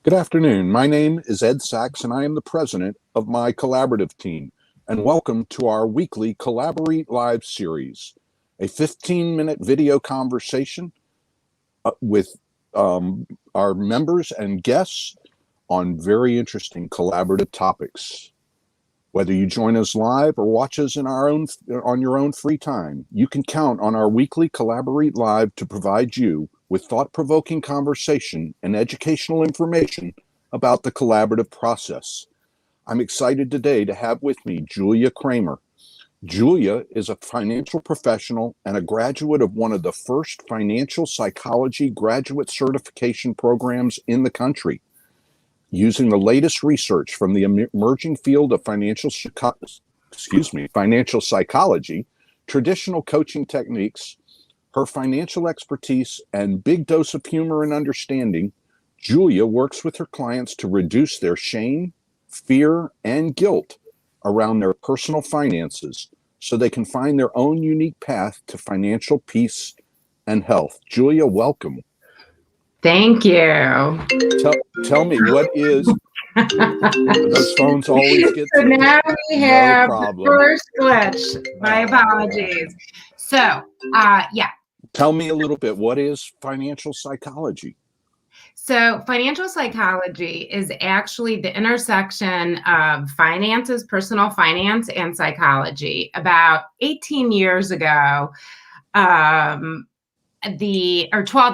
Good afternoon. My name is Ed Sachs, and I am the president of my collaborative team. And welcome to our weekly CollaborEAT Live series, a 15-minute video conversation with our members and guests on very interesting collaborative topics. Whether you join us live or watch us on your own free time, you can count on our weekly CollaborEAT Live to provide you with thought-provoking conversation and educational information about the collaborative process. I'm excited today to have with me Julia Kramer. Julia is a financial professional and a graduate of one of the first financial psychology graduate certification programs in the country. Using the latest research from the emerging field of financial psychology, traditional coaching techniques, her financial expertise, and big dose of humor and understanding, Julia works with her clients to reduce their shame, fear, and guilt around their personal finances so they can find their own unique path to financial peace and health. Julia, welcome. Thank you. Tell me, what is... Those phones always get so now we have no the first glitch. My apologies. So, yeah. Tell me a little bit, what is financial psychology? So financial psychology is actually the intersection of finances, personal finance, and psychology. About 18 years ago, 12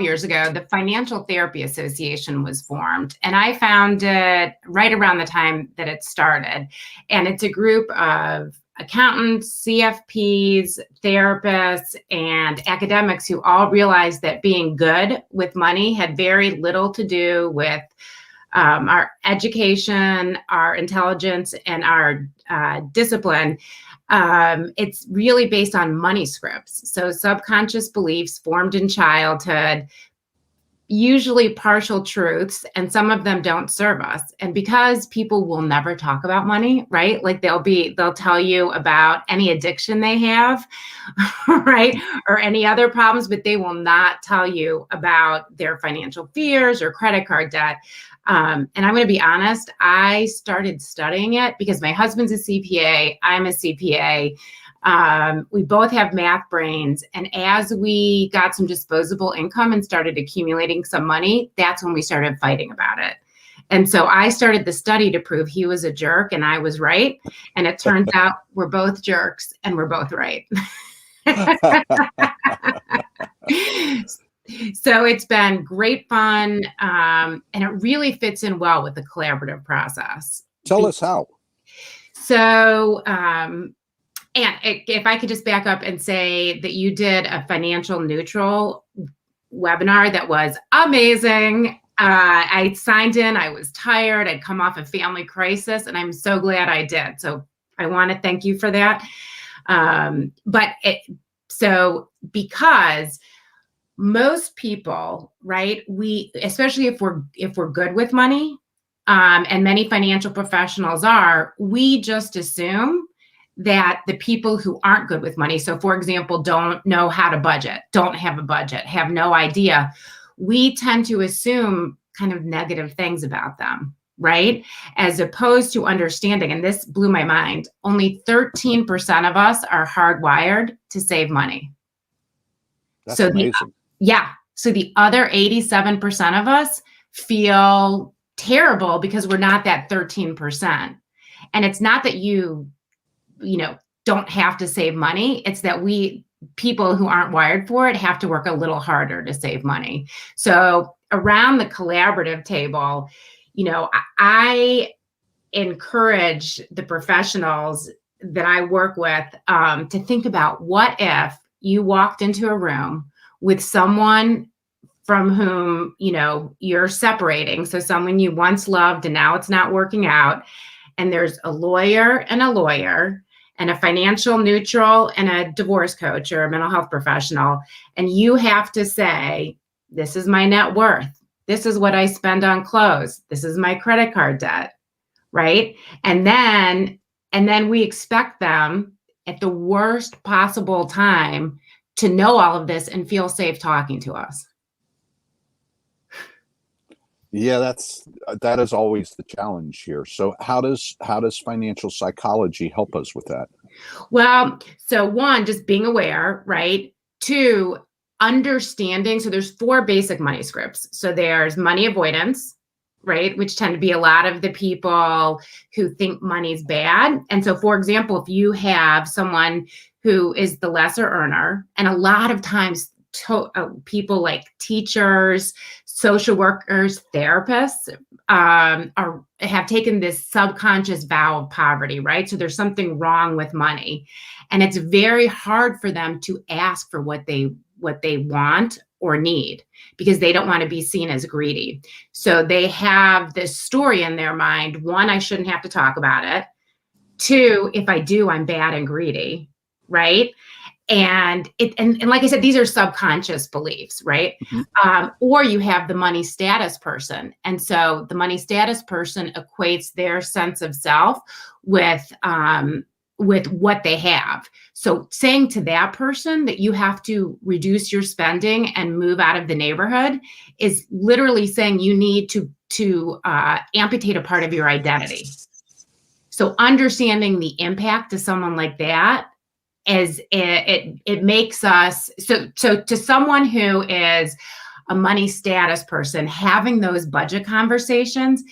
years ago, the Financial Therapy Association was formed, and I found it right around the time that it started. And it's a group of accountants, CFPs, therapists, and academics who all realized that being good with money had very little to do with our education, our intelligence, and our discipline. It's really based on money scripts. So subconscious beliefs formed in childhood, usually partial truths, and some of them don't serve us. And because people will never talk about money, right? Like they'll tell you about any addiction they have, right? Or any other problems, but they will not tell you about their financial fears or credit card debt. And I'm going to be honest, I started studying it because my husband's a CPA, I'm a CPA. We both have math brains. And as we got some disposable income and started accumulating some money, that's when we started fighting about it. And so I started the study to prove he was a jerk and I was right. And it turns out we're both jerks and we're both right. So it's been great fun, and it really fits in well with the collaborative process. Tell us how. So, and if I could just back up and say that you did a financial neutral webinar that was amazing. I signed in, I was tired, I'd come off a family crisis, and I'm so glad I did. So I want to thank you for that. Because most people, right, especially if we're good with money, and many financial professionals are, we just assume that the people who aren't good with money, so for example, don't know how to budget, don't have a budget, have no idea, we tend to assume kind of negative things about them, right? As opposed to understanding, and this blew my mind, only 13% of us are hardwired to save money. That's amazing. So the other 87% of us feel terrible because we're not that 13%. And it's not that you don't have to save money. It's that people who aren't wired for it have to work a little harder to save money. So around the collaborative table, I encourage the professionals that I work with to think about, what if you walked into a room with someone from whom, you're separating. So someone you once loved and now it's not working out. And there's a lawyer and a financial neutral and a divorce coach or a mental health professional. And you have to say, this is my net worth. This is what I spend on clothes. This is my credit card debt, right? And then we expect them at the worst possible time to know all of this and feel safe talking to us. Yeah, that is always the challenge here. So how does financial psychology help us with that? Well, so one, just being aware, right? Two, understanding. So there's four basic money scripts. So there's money avoidance, right? Which tend to be a lot of the people who think money's bad. And so, for example, if you have someone who is the lesser earner, and a lot of times people like teachers, social workers, therapists have taken this subconscious vow of poverty, right? So there's something wrong with money, and it's very hard for them to ask for what they want or need because they don't want to be seen as greedy. So they have this story in their mind: one, I shouldn't have to talk about it; two, if I do, I'm bad and greedy, right? And like I said, these are subconscious beliefs, right? Mhm. Or you have the money status person, and so the money status person equates their sense of self with what they have. So saying to that person that you have to reduce your spending and move out of the neighborhood is literally saying you need to amputate a part of your identity. So understanding the impact to someone like that, as it makes us, so to someone who is a money status person, having those budget conversations,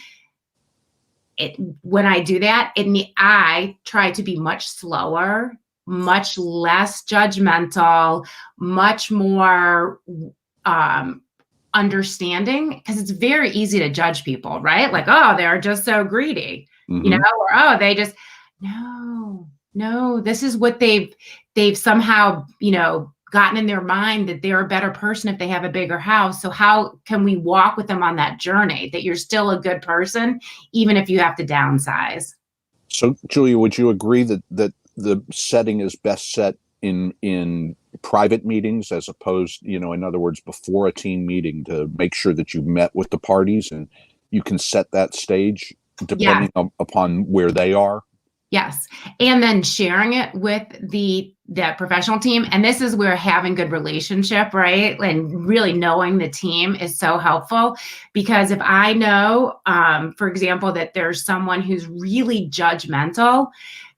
when I do that, I try to be much slower, much less judgmental, much more understanding, because it's very easy to judge people, right? Like, oh, they're just so greedy, Mm-hmm. or oh, they just, no, this is what they've somehow, gotten in their mind, that they're a better person if they have a bigger house. So how can we walk with them on that journey that you're still a good person, even if you have to downsize? So, Julia, would you agree that the setting is best set in private meetings as opposed, in other words, before a team meeting, to make sure that you've met with the parties and you can set that stage Yes. depending upon where they are? Yes. And then sharing it with the professional team. And this is where having good relationship, right? And really knowing the team is so helpful, because if I know, for example, that there's someone who's really judgmental,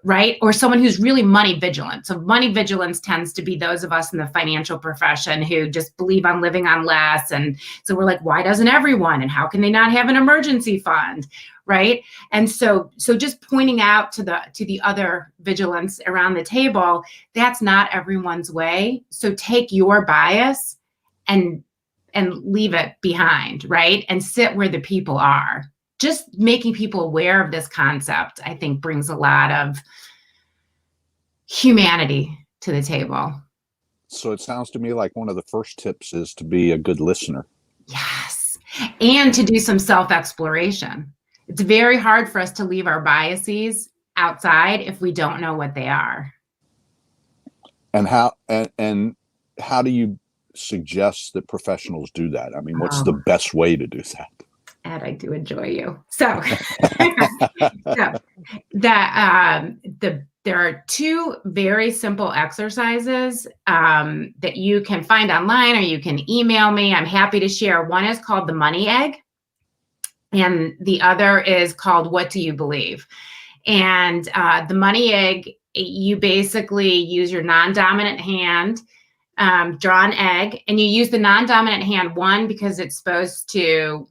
right? Or someone who's really money vigilant. So money vigilance tends to be those of us in the financial profession who just believe on living on less. And so we're like, why doesn't everyone? And how can they not have an emergency fund? Right. And so just pointing out to the other vigilance around the table, that's not everyone's way. So take your bias and leave it behind, right? And sit where the people are. Just making people aware of this concept, I think, brings a lot of humanity to the table. So it sounds to me like one of the first tips is to be a good listener. Yes. And to do some self-exploration. It's very hard for us to leave our biases outside if we don't know what they are. And how do you suggest that professionals do that? I mean, what's the best way to do that? Ed, I do enjoy you. So, there are two very simple exercises that you can find online, or you can email me. I'm happy to share. One is called the money egg, and the other is called What Do You Believe? And the money egg, you basically use your non-dominant hand, draw an egg, and you use the non-dominant hand, one, because it's supposed to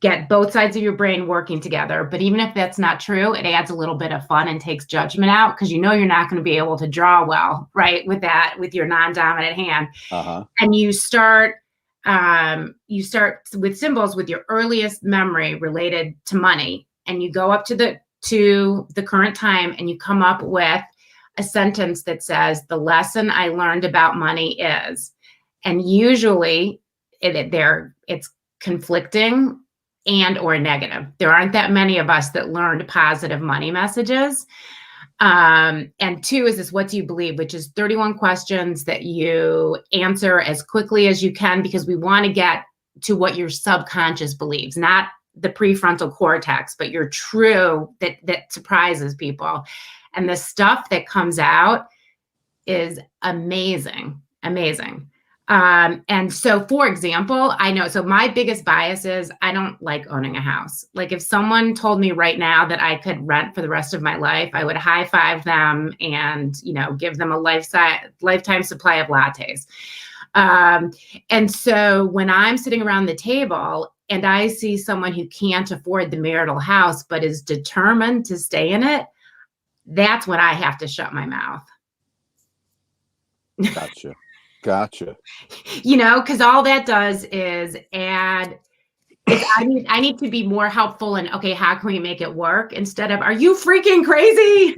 get both sides of your brain working together. But even if that's not true, it adds a little bit of fun and takes judgment out, because you're not going to be able to draw well, right, with your non-dominant hand. Uh-huh. And you start with symbols with your earliest memory related to money, and you go up to the current time, and you come up with a sentence that says, the lesson I learned about money is, and usually it's conflicting and or negative. There aren't that many of us that learned positive money messages. And two is this, what do you believe, which is 31 questions that you answer as quickly as you can, because we want to get to what your subconscious believes, not the prefrontal cortex, but your true, that surprises people. And the stuff that comes out is amazing. And so, for example, I know, so my biggest bias is I don't like owning a house. Like if someone told me right now that I could rent for the rest of my life, I would high five them and, give them a lifetime supply of lattes. And so when I'm sitting around the table and I see someone who can't afford the marital house, but is determined to stay in it, that's when I have to shut my mouth. Gotcha. Because all that does is add. I need to be more helpful and okay, how can we make it work instead of, are you freaking crazy?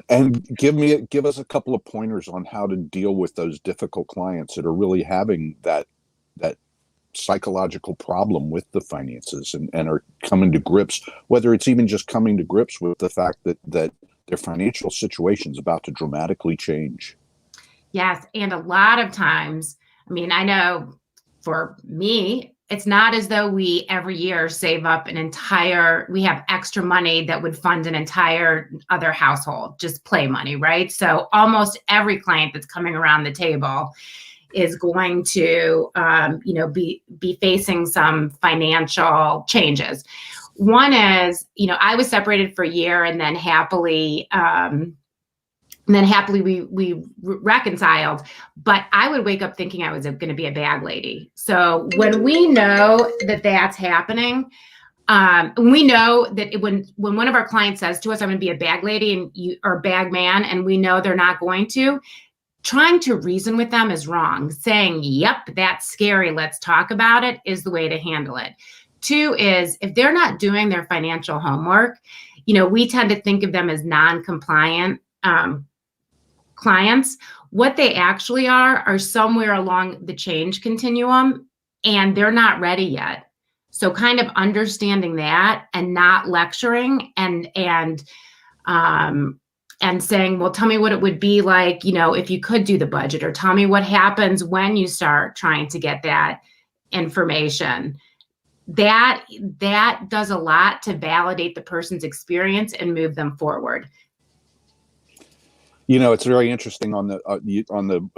And give us a couple of pointers on how to deal with those difficult clients that are really having that psychological problem with the finances and are coming to grips, whether it's even just coming to grips with the fact that their financial situation is about to dramatically change. Yes. And a lot of times, I know for me, it's not as though we every year save up we have extra money that would fund an entire other household, just play money, right? So almost every client that's coming around the table is going to, be facing some financial changes. One is, I was separated for a year and then happily, we reconciled, but I would wake up thinking I was going to be a bag lady. So when we know that that's happening, we know that when one of our clients says to us, I'm going to be a bag lady or bag man, and we know they're not going to, trying to reason with them is wrong. Saying, yep, that's scary, let's talk about it, is the way to handle it. Two is, if they're not doing their financial homework, we tend to think of them as non-compliant clients. What they actually are somewhere along the change continuum, and they're not ready yet. So kind of understanding that and not lecturing and saying, well, tell me what it would be like, if you could do the budget, or tell me what happens when you start trying to get that information. That does a lot to validate the person's experience and move them forward. It's very interesting on the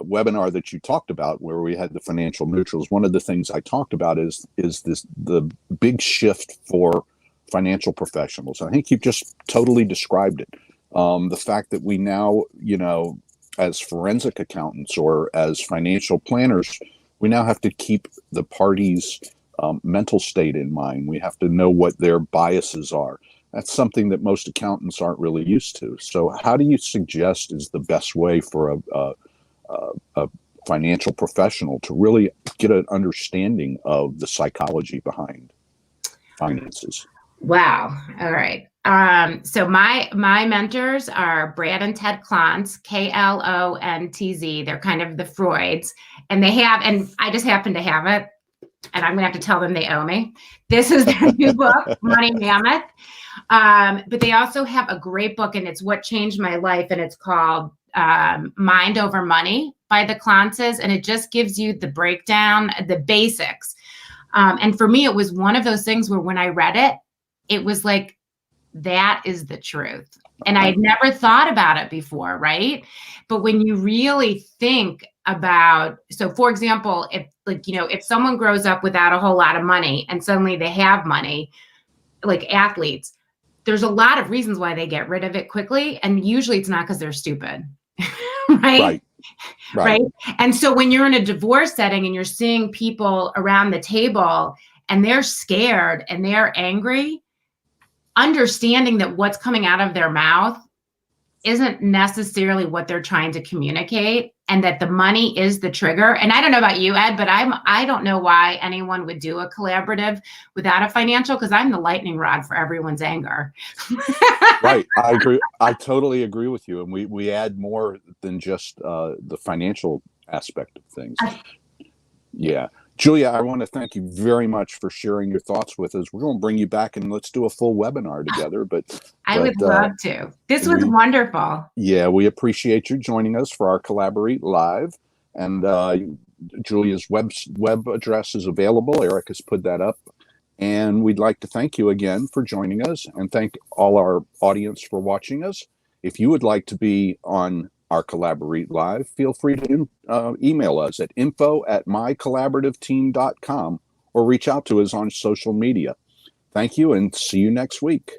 webinar that you talked about, where we had the financial neutrals. One of the things I talked about is the big shift for financial professionals. I think you've just totally described it. The fact that we now, as forensic accountants or as financial planners, we now have to keep the parties' mental state in mind. We have to know what their biases are. That's something that most accountants aren't really used to. So how do you suggest is the best way for a financial professional to really get an understanding of the psychology behind finances? Wow. All right. So my mentors are Brad and Ted Klontz, Klontz. They're kind of the Freuds, and I just happen to have it, and I'm gonna have to tell them they owe me. This is their new book, Money Mammoth. But they also have a great book, and it's what changed my life, and it's called Mind Over Money by the Klontzes, and it just gives you the breakdown, the basics. And for me, it was one of those things where when I read it, it was like, that is the truth. And I'd never thought about it before, right? But when you really think about, so for example, if someone grows up without a whole lot of money and suddenly they have money, like athletes, there's a lot of reasons why they get rid of it quickly. And usually it's not because they're stupid, right? Right. And so when you're in a divorce setting and you're seeing people around the table and they're scared and they're angry, understanding that what's coming out of their mouth isn't necessarily what they're trying to communicate, and that the money is the trigger. And I don't know about you, Ed, but I don't know why anyone would do a collaborative without a financial, because I'm the lightning rod for everyone's anger. Right. I agree. I totally agree with you. And we add more than just the financial aspect of things. Yeah. Julia, I want to thank you very much for sharing your thoughts with us. We're going to bring you back and let's do a full webinar together. But I would love to. This was wonderful. Yeah, we appreciate you joining us for our CollaborEAT Live. And Julia's web address is available. Eric has put that up. And we'd like to thank you again for joining us and thank all our audience for watching us. If you would like to be on our CollaborEAT Live, feel free to email us at info@mycollaborativeteam.com or reach out to us on social media. Thank you and see you next week.